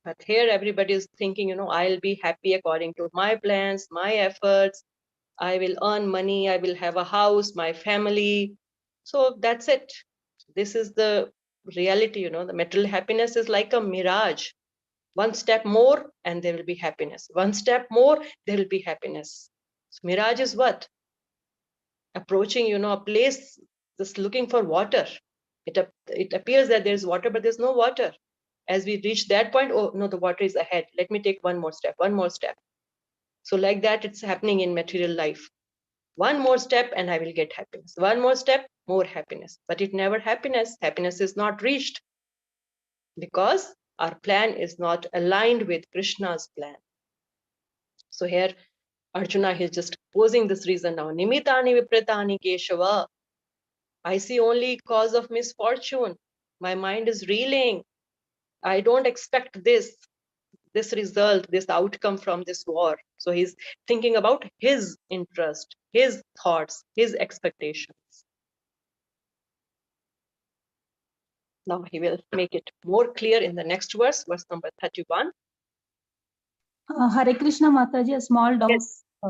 But here everybody is thinking, I'll be happy according to my plans, my efforts. I will earn money, I will have a house, my family. So that's it. This is the reality, the material happiness is like a mirage. One step more and there will be happiness. One step more, there will be happiness. So mirage is what? Approaching, a place, just looking for water. It appears that there's water, but there's no water. As we reach that point, oh no, the water is ahead. Let me take one more step, one more step. So like that, it's happening in material life. One more step and I will get happiness. One more step, more happiness. But it never happiness. Happiness is not reached because our plan is not aligned with Krishna's plan. So here Arjuna is just posing this reason now. Nimitani vipritani Keshava. I see only cause of misfortune. My mind is reeling. I don't expect this result, this outcome from this war. So he's thinking about his interest, his thoughts, his expectations. Now he will make it more clear in the next verse number 31. Hare Krishna Mataji, a small doubt.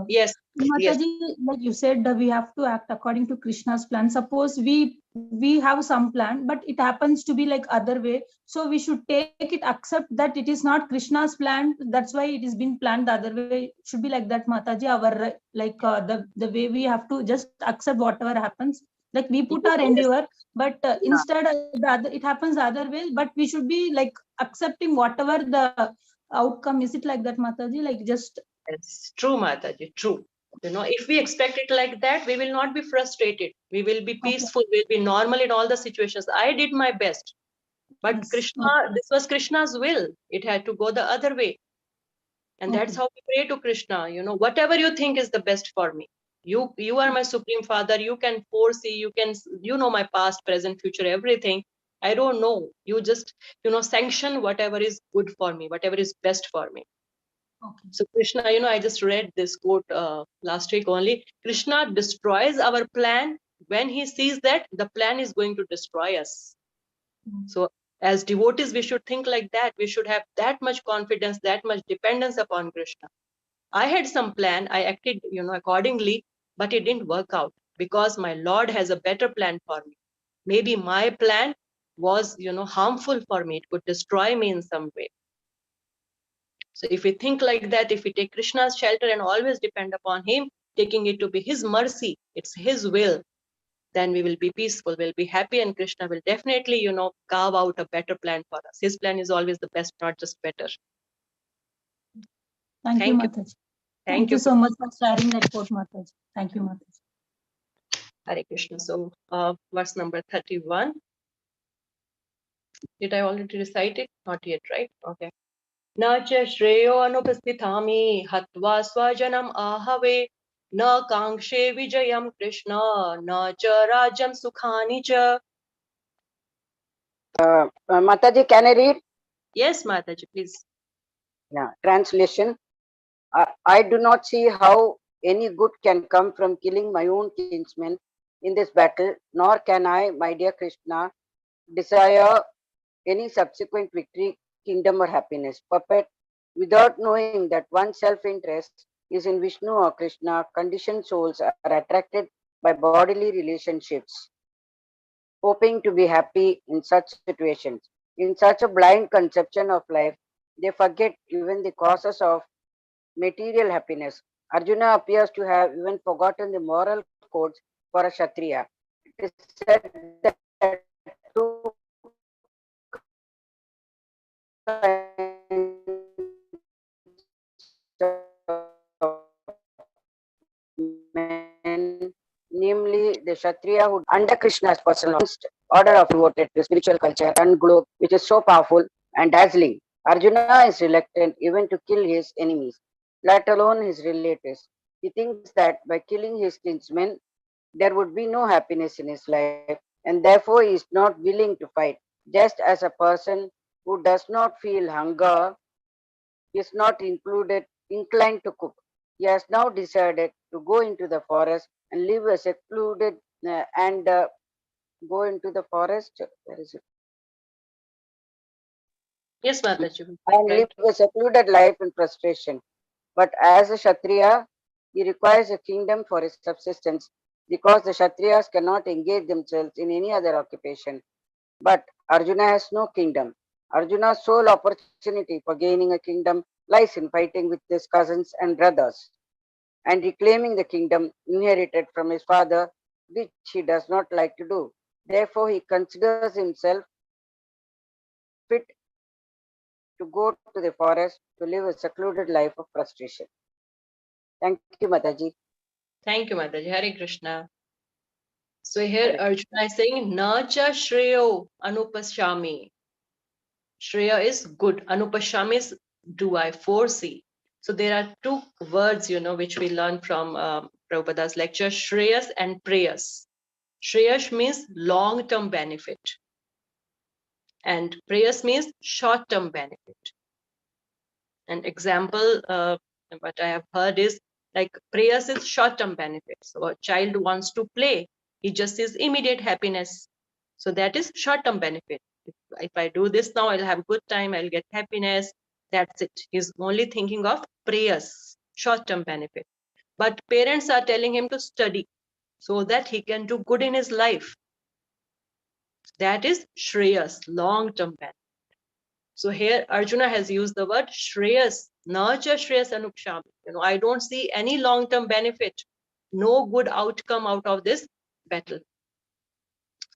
Yes. Mataji, like you said, we have to act according to Krishna's plan. Suppose we have some plan, but it happens to be like other way. So we should take it, accept that it is not Krishna's plan. That's why it is been planned the other way. It should be like that, Mataji. Our the way we have to just accept whatever happens. Like we put our endeavor, but instead it happens the other way. But we should be like accepting whatever the outcome. Is it like that, Mataji? Like just. It's true, Mataji, true. If we expect it like that, we will not be frustrated. We will be peaceful. We'll be normal in all the situations. I did my best. But yes. This was Krishna's will. It had to go the other way. And that's how we pray to Krishna. Whatever you think is the best for me. You are my Supreme Father. You can foresee, you know my past, present, future, everything. I don't know. You just, sanction whatever is good for me, whatever is best for me. Okay. So Krishna, I just read this quote last week only. Krishna destroys our plan when he sees that the plan is going to destroy us. So as devotees, we should think like that. We should have that much confidence, that much dependence upon Krishna. I had some plan. I acted, accordingly, but it didn't work out because my Lord has a better plan for me. Maybe my plan was, harmful for me. It could destroy me in some way. So if we think like that, if we take Krishna's shelter and always depend upon him, taking it to be his mercy, it's his will, then we will be peaceful, we'll be happy, and Krishna will definitely, carve out a better plan for us. His plan is always the best, not just better. Thank you, Mataji. Thank you so much for sharing that quote, Mataji. Thank you, Mataji. Hare Krishna. So verse number 31. Did I already recite it? Not yet, right? Okay. Na cha shreyo anupasthitami hatva swajanam ahave na kangshe vijayam Krishna na cha rajam sukhani cha. Mataji, can I read? Yes, Mataji, please. Yeah, translation. I do not see how any good can come from killing my own kinsmen in this battle, nor can I, my dear Krishna, desire any subsequent victory, kingdom, or happiness. Puppet, without knowing that one's self-interest is in Vishnu or Krishna, conditioned souls are attracted by bodily relationships, hoping to be happy in such situations. In such a blind conception of life, they forget even the causes of material happiness. Arjuna appears to have even forgotten the moral codes for a Kshatriya. It is said that two men, namely the Kshatriya who under Krishna's personal order of devoted to spiritual culture and globe, which is so powerful and dazzling. Arjuna is reluctant even to kill his enemies, let alone his relatives. He thinks that by killing his kinsmen, there would be no happiness in his life, and therefore he is not willing to fight. Just as a person who does not feel hunger is not inclined to cook. He has now decided to go into the forest and live a secluded and go into the forest. Where is it? Yes, Mataji. And Right. live a secluded life in frustration. But as a Kshatriya, he requires a kingdom for his subsistence because the Kshatriyas cannot engage themselves in any other occupation. But Arjuna has no kingdom. Arjuna's sole opportunity for gaining a kingdom lies in fighting with his cousins and brothers and reclaiming the kingdom inherited from his father, which he does not like to do. Therefore, he considers himself fit to go to the forest to live a secluded life of frustration. Thank you, Mataji. Thank you, Mataji. Hare Krishna. So here Hare Arjuna is saying, Nacha Shreyo Anupashami. Shreya is good. Anupashami is do I foresee. So there are two words, which we learn from Prabhupada's lecture, Shreyas and Preyas. Shreyas means long-term benefit. And Preyas means short-term benefit. An example, what I have heard is like Preyas is short-term benefit. So a child wants to play. He just sees immediate happiness. So that is short-term benefit. If I do this now, I'll have a good time, I'll get happiness. That's it. He's only thinking of prayers, short-term benefit. But parents are telling him to study so that he can do good in his life. That is Shreyas, long-term benefit. So here Arjuna has used the word Shreyas, Naja Shreyas Anupshami. I don't see any long-term benefit, no good outcome out of this battle.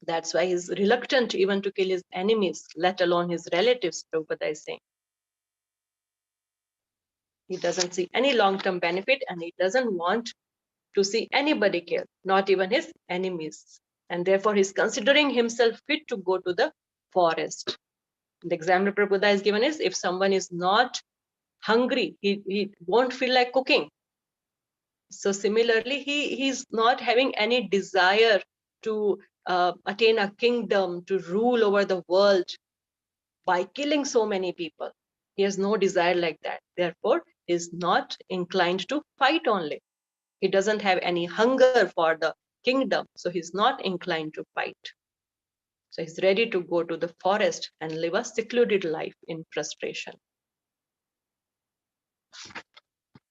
That's why he's reluctant even to kill his enemies, let alone his relatives, Prabhupada is saying. He doesn't see any long-term benefit and he doesn't want to see anybody killed, not even his enemies. And therefore he's considering himself fit to go to the forest. The example Prabhupada is given is if someone is not hungry, he won't feel like cooking. So similarly, he's not having any desire to attain a kingdom, to rule over the world by killing so many people. He has no desire like that. Therefore, he is not inclined to fight only. He doesn't have any hunger for the kingdom, so he's not inclined to fight. So he's ready to go to the forest and live a secluded life in frustration.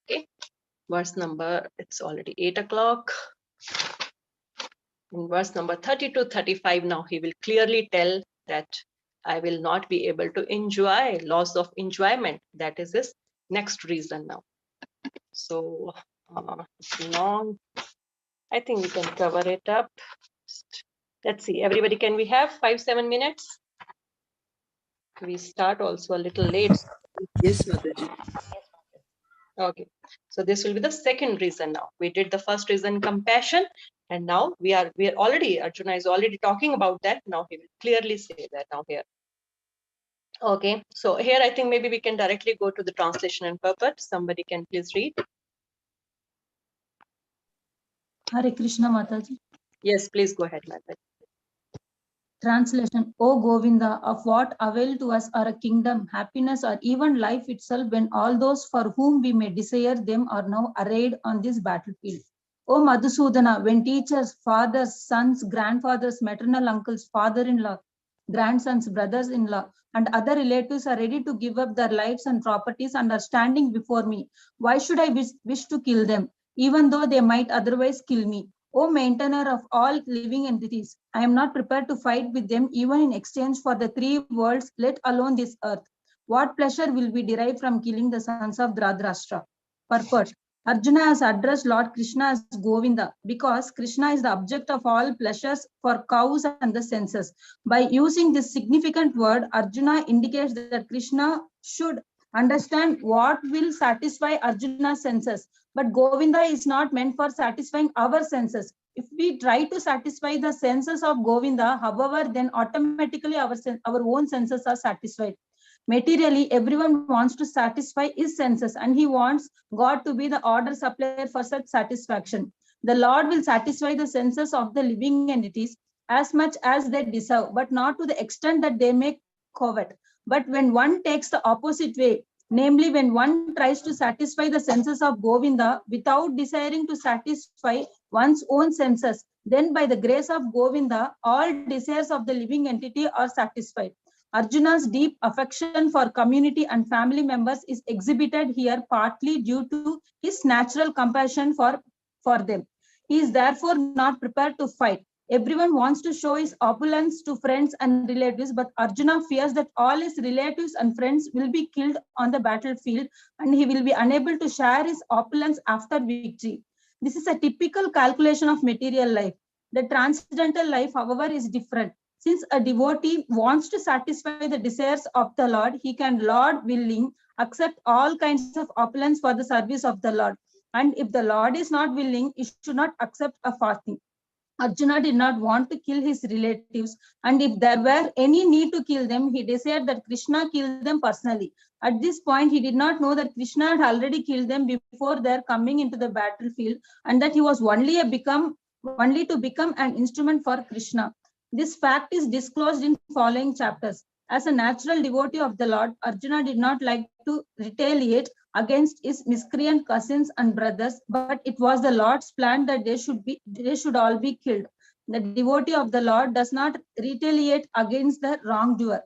Okay, verse number, it's already 8 o'clock. In verse number 30 to 35, now he will clearly tell that I will not be able to enjoy, loss of enjoyment. That is his next reason now. So, long, I think we can cover it up. Let's see, everybody, can we have 5-7 minutes? We start also a little late. Yes, Mataji. Okay, so this will be the second reason now. We did the first reason, compassion, and now we are already, Arjuna is already talking about that. Now he will clearly say that now here. Okay, so here I think maybe we can directly go to the translation and purpose. Somebody can please read. Hare Krishna Mataji. Yes, please go ahead, Mataji. Translation. O Govinda, of what avail to us are a kingdom, happiness, or even life itself when all those for whom we may desire them are now arrayed on this battlefield? O Madhusudana, when teachers, fathers, sons, grandfathers, maternal uncles, father-in-law, grandsons, brothers-in-law, and other relatives are ready to give up their lives and properties and are standing before me, why should I wish to kill them, even though they might otherwise kill me? O maintainer of all living entities, I am not prepared to fight with them even in exchange for the three worlds, let alone this earth. What pleasure will be derived from killing the sons of Dhritarashtra? Purport. Arjuna has addressed Lord Krishna as Govinda because Krishna is the object of all pleasures for cows and the senses. By using this significant word, Arjuna indicates that Krishna should understand what will satisfy Arjuna's senses. But Govinda is not meant for satisfying our senses. If we try to satisfy the senses of Govinda, however, then automatically our own senses are satisfied. Materially, everyone wants to satisfy his senses and he wants God to be the order supplier for such satisfaction. The Lord will satisfy the senses of the living entities as much as they deserve, but not to the extent that they may covet. But when one takes the opposite way, namely when one tries to satisfy the senses of Govinda without desiring to satisfy one's own senses, then by the grace of Govinda, all desires of the living entity are satisfied. Arjuna's deep affection for community and family members is exhibited here partly due to his natural compassion for them. He is therefore not prepared to fight. Everyone wants to show his opulence to friends and relatives, but Arjuna fears that all his relatives and friends will be killed on the battlefield and he will be unable to share his opulence after victory. This is a typical calculation of material life. The transcendental life, however, is different. Since a devotee wants to satisfy the desires of the Lord, he can, Lord willing, accept all kinds of opulence for the service of the Lord. And if the Lord is not willing, he should not accept a fasting. Arjuna did not want to kill his relatives, and if there were any need to kill them, he desired that Krishna kill them personally. At this point, he did not know that Krishna had already killed them before their coming into the battlefield, and that he was only to become an instrument for Krishna. This fact is disclosed in following chapters. As a natural devotee of the Lord, Arjuna did not like to retaliate against his miscreant cousins and brothers, but it was the Lord's plan that they should all be killed. The devotee of the Lord does not retaliate against the wrongdoer,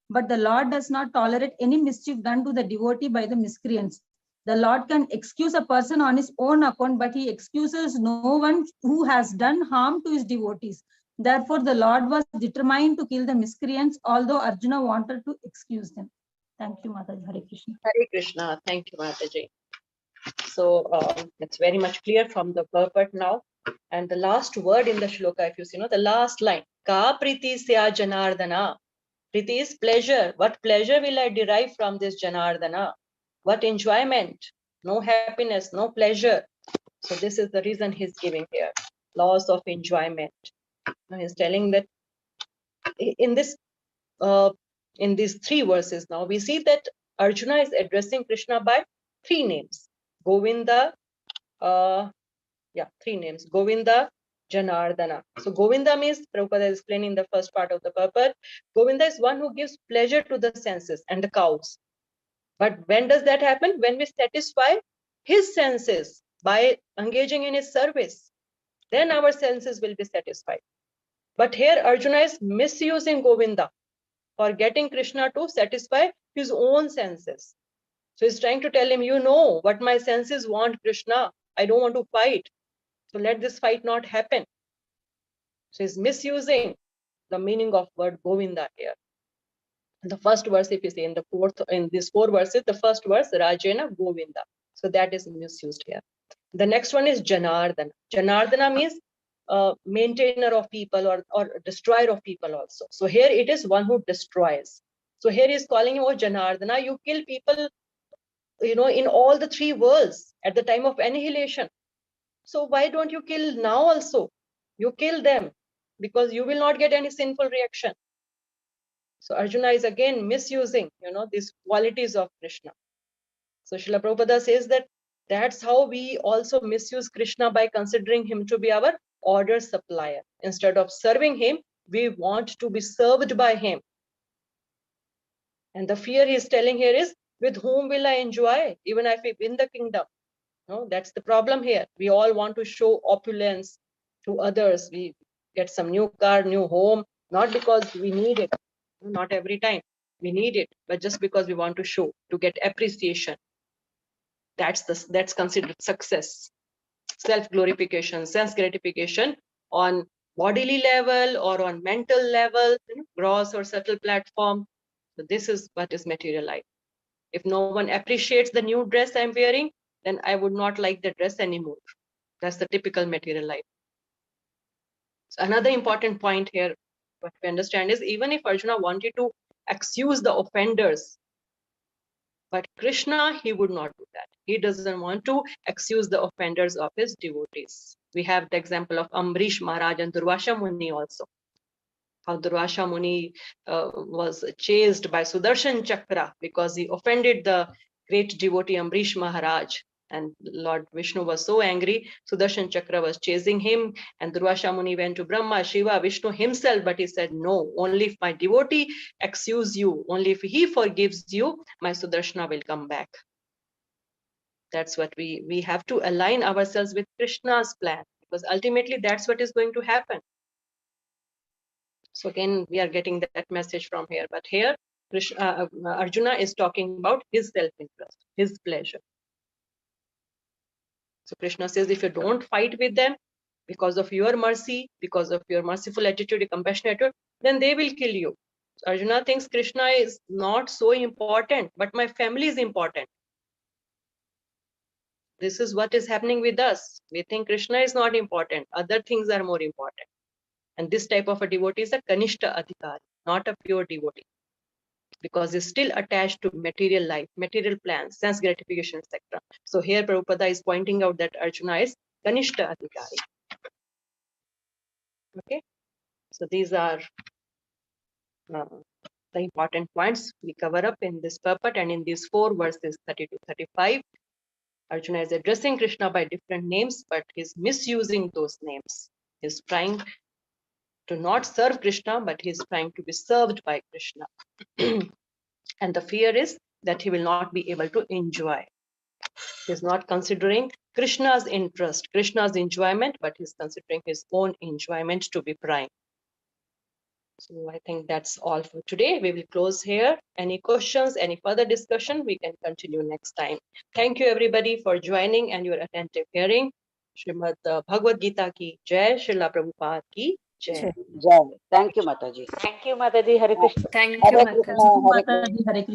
but the Lord does not tolerate any mischief done to the devotee by the miscreants. The Lord can excuse a person on his own account, but he excuses no one who has done harm to his devotees. Therefore, the Lord was determined to kill the miscreants, although Arjuna wanted to excuse them. Thank you, Mataji. Hare Krishna. Hare Krishna. Thank you, Mataji. So it's very much clear from the purport now. And the last word in the shloka, if you see, the last line, Ka priti sya janardana. Priti is pleasure. What pleasure will I derive from this janardana? What enjoyment? No happiness, no pleasure. So this is the reason he's giving here. Loss of enjoyment. He's telling that in these three verses now, we see that Arjuna is addressing Krishna by three names. Govinda, three names. Govinda, Janardana. So Govinda means, Prabhupada is explaining the first part of the purport. Govinda is one who gives pleasure to the senses and the cows. But when does that happen? When we satisfy his senses by engaging in his service, then our senses will be satisfied. But here Arjuna is misusing Govinda for getting Krishna to satisfy his own senses. So he's trying to tell him, you know what my senses want, Krishna. I don't want to fight. So let this fight not happen. So he's misusing the meaning of word Govinda here. The first verse, if you see in these four verses, the first verse, Rajena Govinda. So that is misused here. The next one is Janardana. Janardana means maintainer of people or destroyer of people also. So here it is one who destroys. So here he is calling him Janardana. You kill people, in all the three worlds at the time of annihilation. So why don't you kill now also? You kill them because you will not get any sinful reaction. So Arjuna is again misusing, these qualities of Krishna. So Srila Prabhupada says that that's how we also misuse Krishna by considering him to be our order supplier. Instead of serving him, we want to be served by him. And the fear he's telling here is, with whom will I enjoy, even if I win the kingdom? No, that's the problem here. We all want to show opulence to others. We get some new car, new home, not because we need it. Not every time we need it, but just because we want to show, to get appreciation. That's considered success. Self-glorification, sense gratification on bodily level or on mental level, gross or subtle platform. So this is what is material life. If no one appreciates the new dress I'm wearing, then I would not like the dress anymore. That's the typical material life. So another important point here, what we understand is, even if Arjuna wanted to excuse the offenders, but Krishna, he would not do that. He doesn't want to excuse the offenders of his devotees. We have the example of Amrish Maharaj and Durvasha Muni also. How Durvasha Muni was chased by Sudarshan Chakra because he offended the great devotee Amrish Maharaj. And Lord Vishnu was so angry. Sudarshan Chakra was chasing him, and Durvasha Muni went to Brahma, Shiva, Vishnu himself, but he said, no, only if my devotee excuse you, only if he forgives you, my Sudarshana will come back. That's what we have to align ourselves with Krishna's plan, because ultimately that's what is going to happen. So again, we are getting that message from here. But here, Arjuna is talking about his self-interest, his pleasure. So Krishna says, if you don't fight with them because of your mercy, because of your merciful attitude, compassionate attitude, then they will kill you. So Arjuna thinks Krishna is not so important, but my family is important. This is what is happening with us. We think Krishna is not important. Other things are more important. And this type of a devotee is a Kanishta Adhikari, not a pure devotee, because he's still attached to material life, material plans, sense gratification, etc. So here Prabhupada is pointing out that Arjuna is Kanishta Adhikari. Okay, so these are the important points we cover up in this purport, and in these 4 verses 30 to 35. Arjuna is addressing Krishna by different names, but he's misusing those names. He's trying to not serve Krishna, but he's trying to be served by Krishna. And the fear is that he will not be able to enjoy. He's not considering Krishna's interest, Krishna's enjoyment, but he's considering his own enjoyment to be prime. So I think that's all for today. We will close here. Any questions, any further discussion, we can continue next time. Thank you everybody for joining and your attentive hearing. Srimad Bhagavad Gita ki Jai, Srila Prabhupada ki Jai. Jai. Thank you, Mataji. Thank you, Mataji. Hare Krishna. Thank you, Hare Mataji. Krishna, Hare Krishna. Hare Krishna.